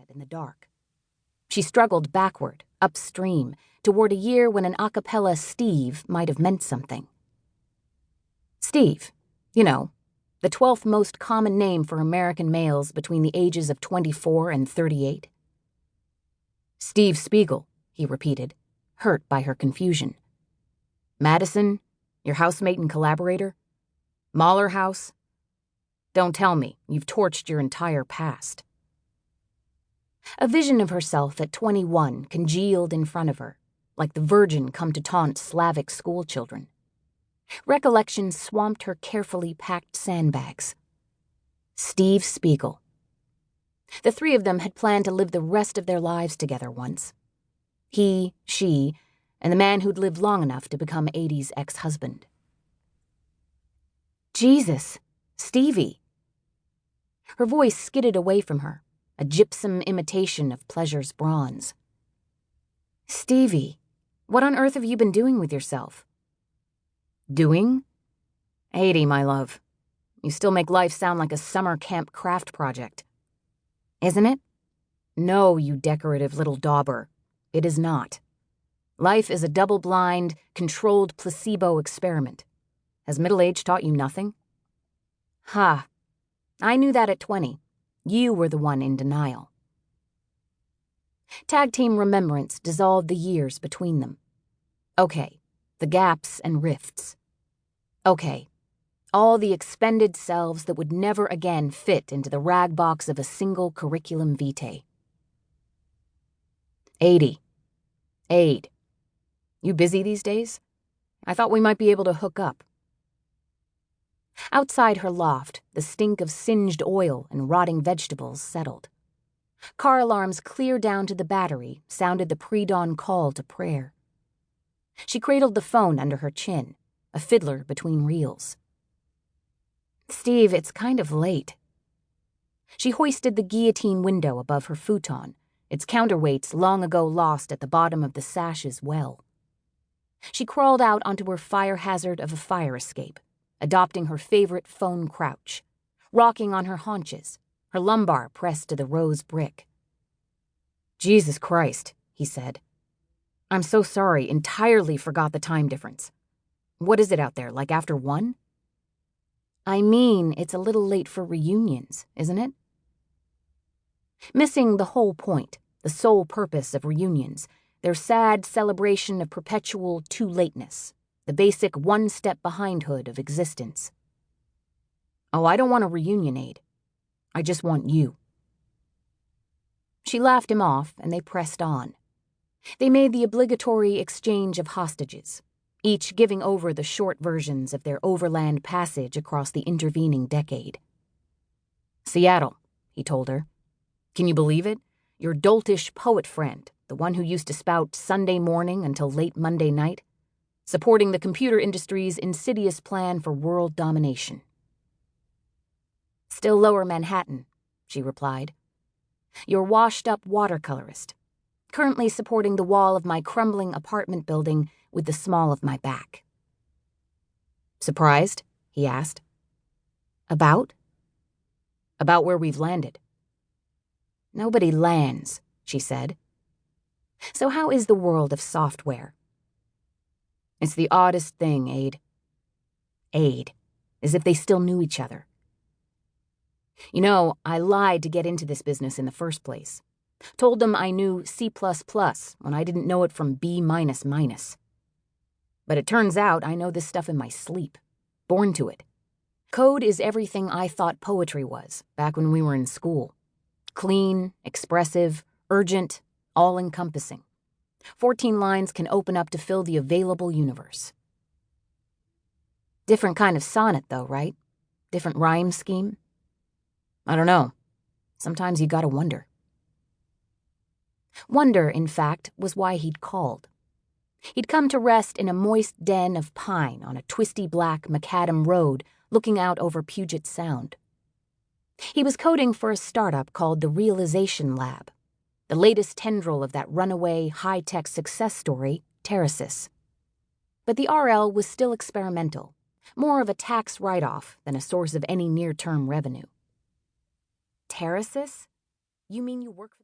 said in the dark. She struggled backward, upstream, toward a year when an a cappella Steve might have meant something. Steve, you know, the 12th most common name for American males between the ages of 24 and 38. Steve Spiegel, he repeated, hurt by her confusion. Madison, your housemate and collaborator? Mahler House? Don't tell me, you've torched your entire past. A vision of herself at 21 congealed in front of her, like the Virgin come to taunt Slavic schoolchildren. Recollection swamped her carefully packed sandbags. Steve Spiegel. The three of them had planned to live the rest of their lives together once. He, she, and the man who'd lived long enough to become Adie's ex-husband. Jesus, Stevie. Her voice skidded away from her, a gypsum imitation of pleasure's bronze. Stevie, what on earth have you been doing with yourself? Doing? Adie, my love. You still make life sound like a summer camp craft project. Isn't it? No, you decorative little dauber. It is not. Life is a double-blind, controlled placebo experiment. Has middle age taught you nothing? Ha. I knew that at 20. You were the one in denial. Tag team remembrance dissolved the years between them. Okay, the gaps and rifts. Okay, all the expended selves that would never again fit into the rag box of a single curriculum vitae. Adie. Ade. You busy these days? I thought we might be able to hook up. Outside her loft, the stink of singed oil and rotting vegetables settled. Car alarms clear down to the battery sounded the pre-dawn call to prayer. She cradled the phone under her chin, a fiddler between reels. Steve, it's kind of late. She hoisted the guillotine window above her futon, its counterweights long ago lost at the bottom of the sash's well. She crawled out onto her fire hazard of a fire escape, adopting her favorite phone crouch, rocking on her haunches, her lumbar pressed to the rose brick. Jesus Christ, he said. I'm so sorry, entirely forgot the time difference. What is it out there, like after 1? I mean, it's a little late for reunions, isn't it? Missing the whole point, the sole purpose of reunions, their sad celebration of perpetual too-lateness, the basic one-step-behindhood of existence. Oh, I don't want a reunion, Ade. I just want you. She laughed him off, and they pressed on. They made the obligatory exchange of hostages, each giving over the short versions of their overland passage across the intervening decade. Seattle, he told her. Can you believe it? Your doltish poet friend, the one who used to spout Sunday morning until late Monday night, supporting the computer industry's insidious plan for world domination. Still Lower Manhattan, she replied. Your washed-up watercolorist, currently supporting the wall of my crumbling apartment building with the small of my back. Surprised? He asked. About? About where we've landed. Nobody lands, she said. So how is the world of software? It's the oddest thing, Ade. Ade, as if they still knew each other. You know, I lied to get into this business in the first place. Told them I knew C++ when I didn't know it from B-. But it turns out I know this stuff in my sleep. Born to it. Code is everything I thought poetry was back when we were in school. Clean, expressive, urgent, all-encompassing. 14 lines can open up to fill the available universe. Different kind of sonnet, though, right? Different rhyme scheme? I don't know. Sometimes you gotta wonder. Wonder, in fact, was why he'd called. He'd come to rest in a moist den of pine on a twisty black macadam road looking out over Puget Sound. He was coding for a startup called the Realization Lab, the latest tendril of that runaway high-tech success story, Terrasis. But the RL was still experimental, more of a tax write-off than a source of any near-term revenue. Terrasis? You mean you work for